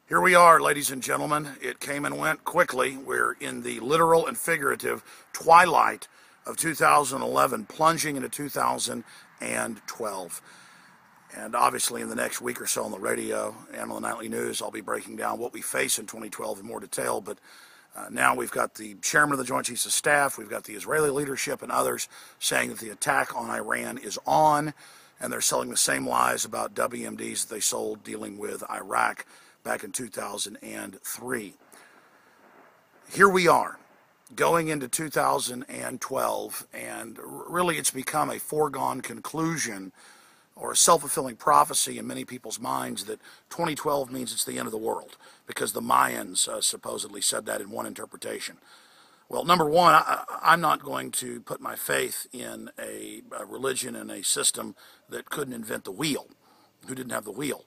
Here we are, ladies and gentlemen. It came and went quickly. We're in the literal and figurative twilight of 2011, plunging into 2012. And obviously in the next week or so on the radio and on the nightly news, I'll be breaking down what we face in 2012 in more detail. But now we've got the chairman of the Joint Chiefs of Staff, we've got the Israeli leadership and others saying that the attack on Iran is on, and they're selling the same lies about WMDs that they sold dealing with Iraq back in 2003. Here we are, going into 2012, and really it's become a foregone conclusion or a self-fulfilling prophecy in many people's minds that 2012 means it's the end of the world, because the Mayans supposedly said that in one interpretation. Well, number one, I'm not going to put my faith in a religion and a system that couldn't invent the wheel, who didn't have the wheel.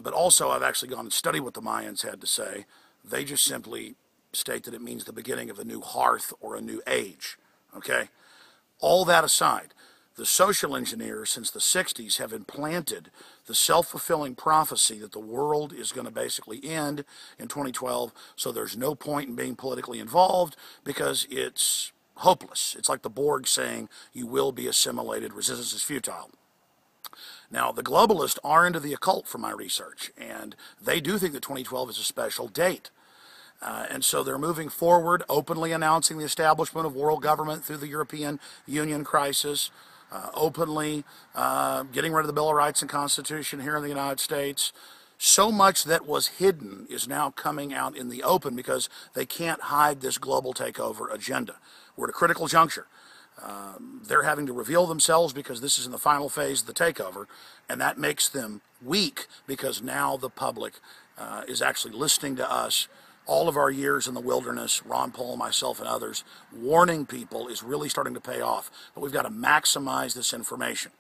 But also, I've actually gone and studied what the Mayans had to say. They just simply state that it means the beginning of a new hearth or a new age, okay? All that aside, the social engineers since the 60s have implanted the self-fulfilling prophecy that the world is going to basically end in 2012, so there's no point in being politically involved because it's hopeless. It's like the Borg saying you will be assimilated, resistance is futile. Now, the globalists are into the occult from my research, and they do think that 2012 is a special date. And so they're moving forward, openly announcing the establishment of world government through the European Union crisis, openly getting rid of the Bill of Rights and Constitution here in the United States. So much that was hidden is now coming out in the open because they can't hide this global takeover agenda. We're at a critical juncture. They're having to reveal themselves because this is in the final phase of the takeover, and that makes them weak because now the public is actually listening to us. All of our years in the wilderness, Ron Paul, myself, and others, warning people is really starting to pay off. But we've got to maximize this information.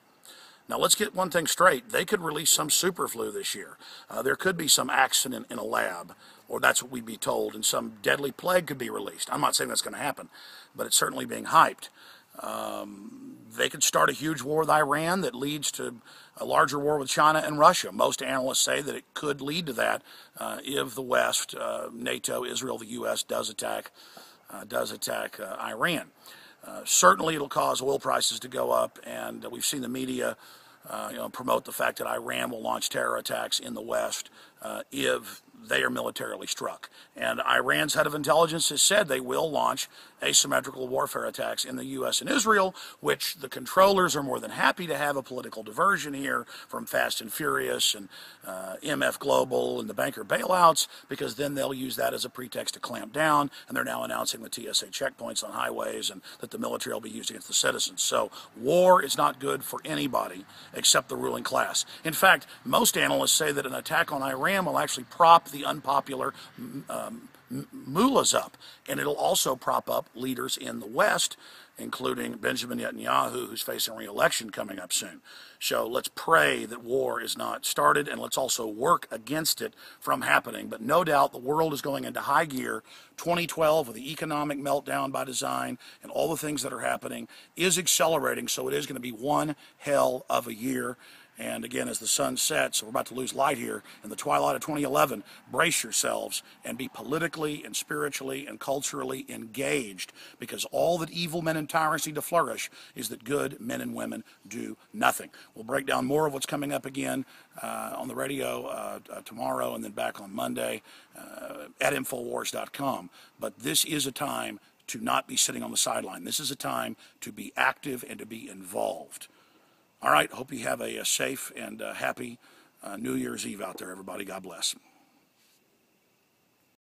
Now, let's get one thing straight. They could release some super flu this year. There could be some accident in a lab, or that's what we'd be told, and some deadly plague could be released. I'm not saying that's going to happen, but it's certainly being hyped. They could start a huge war with Iran that leads to a larger war with China and Russia. Most analysts say that it could lead to that if the West, NATO, Israel, the U.S. does attack Iran. Certainly it'll cause oil prices to go up, and we've seen the media promote the fact that Iran will launch terror attacks in the West if they are militarily struck. And Iran's head of intelligence has said they will launch asymmetrical warfare attacks in the U.S. and Israel, which the controllers are more than happy to have a political diversion here from Fast and Furious and MF Global and the banker bailouts, because then they'll use that as a pretext to clamp down, and they're now announcing the TSA checkpoints on highways and that the military will be used against the citizens. So war is not good for anybody except the ruling class. In fact, most analysts say that an attack on Iran will actually prop the unpopular mullahs up, and it'll also prop up leaders in the West, including Benjamin Netanyahu, who's facing re-election coming up soon. So let's pray that war is not started, and let's also work against it from happening. But no doubt the world is going into high gear. 2012, with the economic meltdown by design and all the things that are happening, is accelerating, so it is going to be one hell of a year. And again, as the sun sets, we're about to lose light here in the twilight of 2011, brace yourselves and be politically and spiritually and culturally engaged, because all that evil men and tyrants need to flourish is that good men and women do nothing. We'll break down more of what's coming up again on the radio tomorrow, and then back on Monday at Infowars.com. But this is a time to not be sitting on the sideline. This is a time to be active and to be involved. All right, hope you have a safe and happy New Year's Eve out there, everybody. God bless.